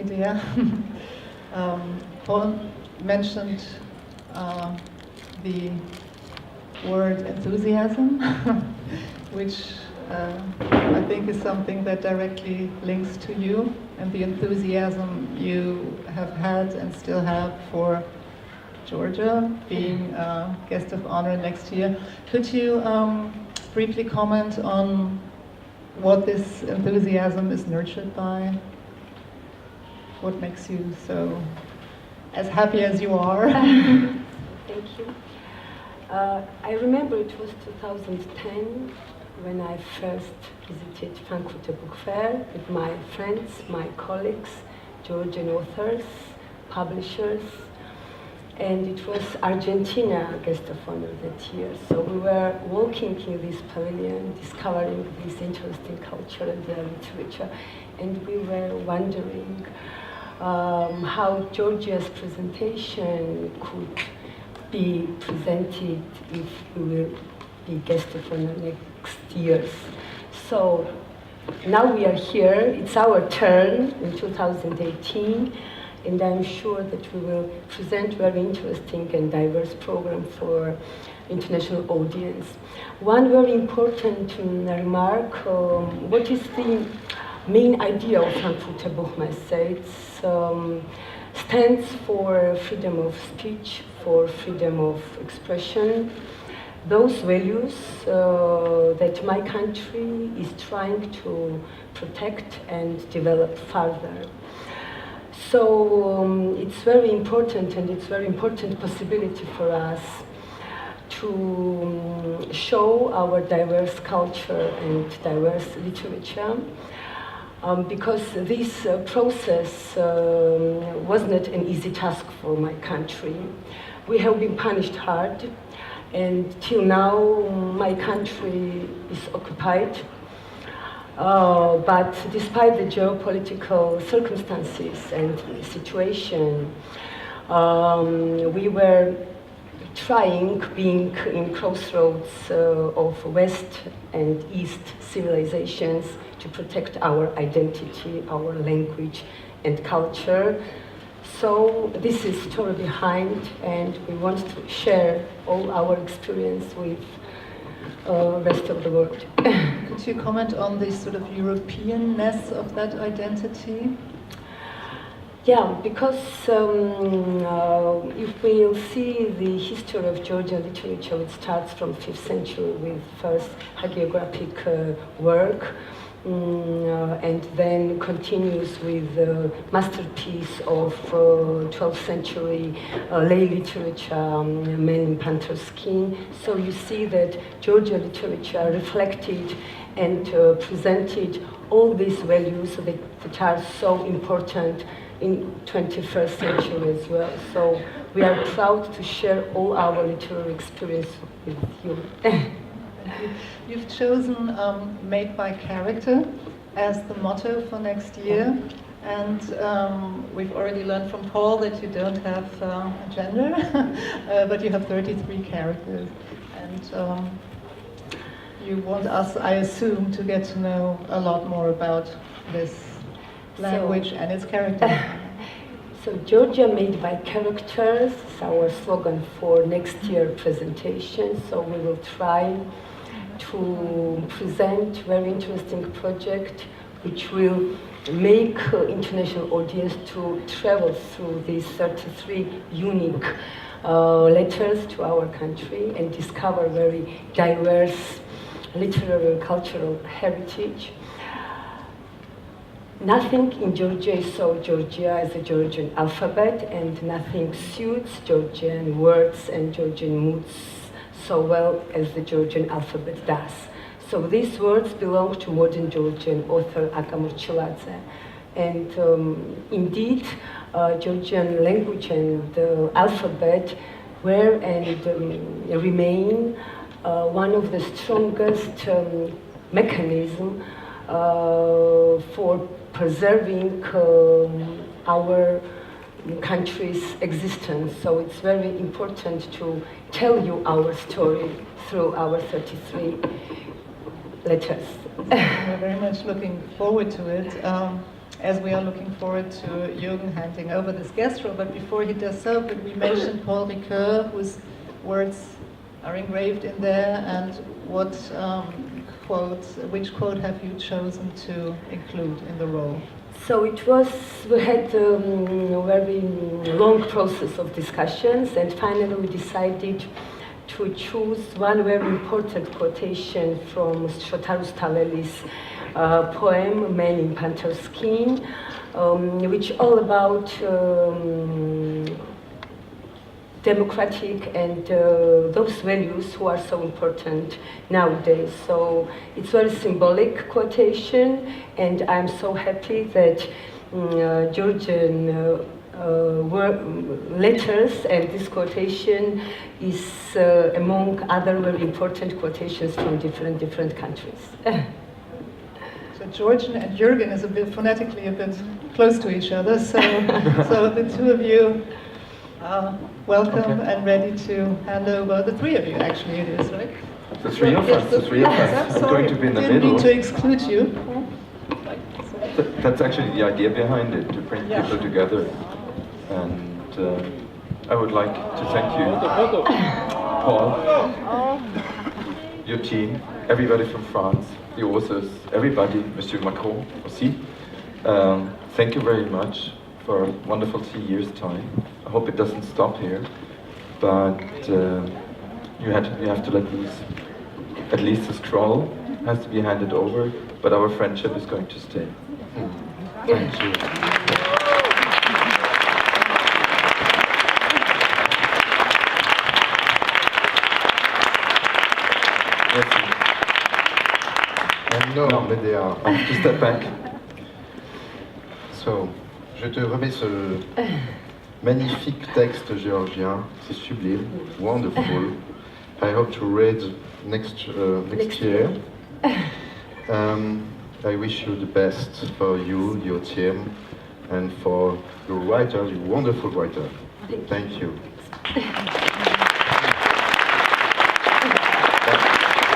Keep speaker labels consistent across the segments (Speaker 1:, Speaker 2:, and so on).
Speaker 1: Medea. Paul mentioned the word enthusiasm, which I think is something that directly links to you and the enthusiasm you have had and still have for Georgia, being a guest of honor next year. Could you briefly comment on what this enthusiasm is nurtured by? What makes you so as happy as you are?
Speaker 2: Thank you. I remember it was 2010 when I first visited Frankfurter Buchmesse with my friends, my colleagues, Georgian authors, publishers, and it was Argentina guest of honor that year. So we were walking in this pavilion, discovering this interesting culture and literature, and we were wondering how Georgia's presentation could be presented if we will be guest of honor next year. So now we are here, it's our turn in 2018, and I'm sure that we will present very interesting and diverse program for international audience. One very important remark, what is the main idea of Frankfurter Buchmesse? It stands for freedom of speech, for freedom of expression, those values that my country is trying to protect and develop further. So it's very important, and it's very important possibility for us to show our diverse culture and diverse literature, because this process was not an easy task for my country. We have been punished hard, and till now my country is occupied. But despite the geopolitical circumstances and situation, we were trying, being in crossroads of West and East civilizations, to protect our identity, our language and culture. So this is the story behind, and we want to share all our experience with the rest of the world.
Speaker 1: Could you comment on the sort of Europeanness of that identity?
Speaker 2: Yeah, because if we'll see the history of Georgian literature, it starts from 5th century with first hagiographic work, and then continues with the masterpiece of 12th century lay literature, Men in Panther Skin. So you see that Georgian literature reflected and presented all these values that are so important in 21st century as well. So we are proud to share all our literary experience with you.
Speaker 1: You've chosen Made by Character as the motto for next year, and we've already learned from Paul that you don't have a gender, but you have 33 characters, and you want us, I assume, to get to know a lot more about this language and its character.
Speaker 2: So Georgia Made by Characters is our slogan for next year presentation. So we will try to present very interesting project which will make international audience to travel through these 33 unique letters to our country and discover very diverse literary and cultural heritage. Nothing in Georgia is so Georgia as the Georgian alphabet, and nothing suits Georgian words and Georgian moods so well as the Georgian alphabet does. So these words belong to modern Georgian author Agamur Chiladze. And indeed, Georgian language and alphabet were and remain one of the strongest mechanisms for preserving our country's existence. So it's very important to tell you our story through our 33 letters.
Speaker 1: We're very much looking forward to it. as we are looking forward to Jürgen handing over this gastro. But before he does so, could we mention Paul Ricoeur, whose words are engraved in there, and which quote have you chosen to include in the role?
Speaker 2: So we had a very long process of discussions, and finally we decided to choose one very important quotation from Shotaru Staveli's poem, Man in Panther Skin, which is all about democratic and those values who are so important nowadays. So it's very symbolic quotation, and I'm so happy that Georgian letters and this quotation is among other very important quotations from different countries.
Speaker 1: So Georgian and Jürgen is phonetically a bit close to each other, so the two of you are welcome and ready to hand over. The three of you, actually, it is, right?
Speaker 3: The three of us. The three of us. I'm going to be in the middle.
Speaker 1: Didn't mean to exclude you.
Speaker 3: That's actually the idea behind it, to bring people together. And I would like to thank you, Paul, your team, everybody from France, the authors, everybody, Monsieur Macron aussi. Thank you very much for a wonderful 3 years' time. I hope it doesn't stop here, but you have to let loose. At least the scroll has to be handed over, but our friendship is going to stay. Thank you.
Speaker 4: And no, Medea.
Speaker 3: Just step back.
Speaker 4: So, je te remets ce magnifique texte géorgien. C'est sublime, wonderful. I hope to read next year. I wish you the best for you, your team, and for your writer, your wonderful writer. Thank you.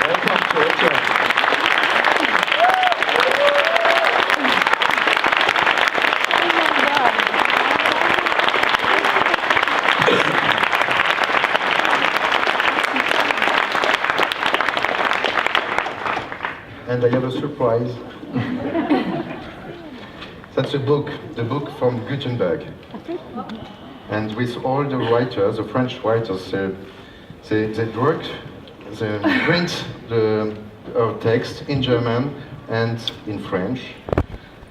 Speaker 3: Welcome, Georgia.
Speaker 4: And I have a surprise. That's a book, the book from Gutenberg. And with all the writers, the French writers, they print our text in German and in French.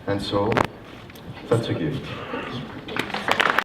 Speaker 4: And so, that's a gift.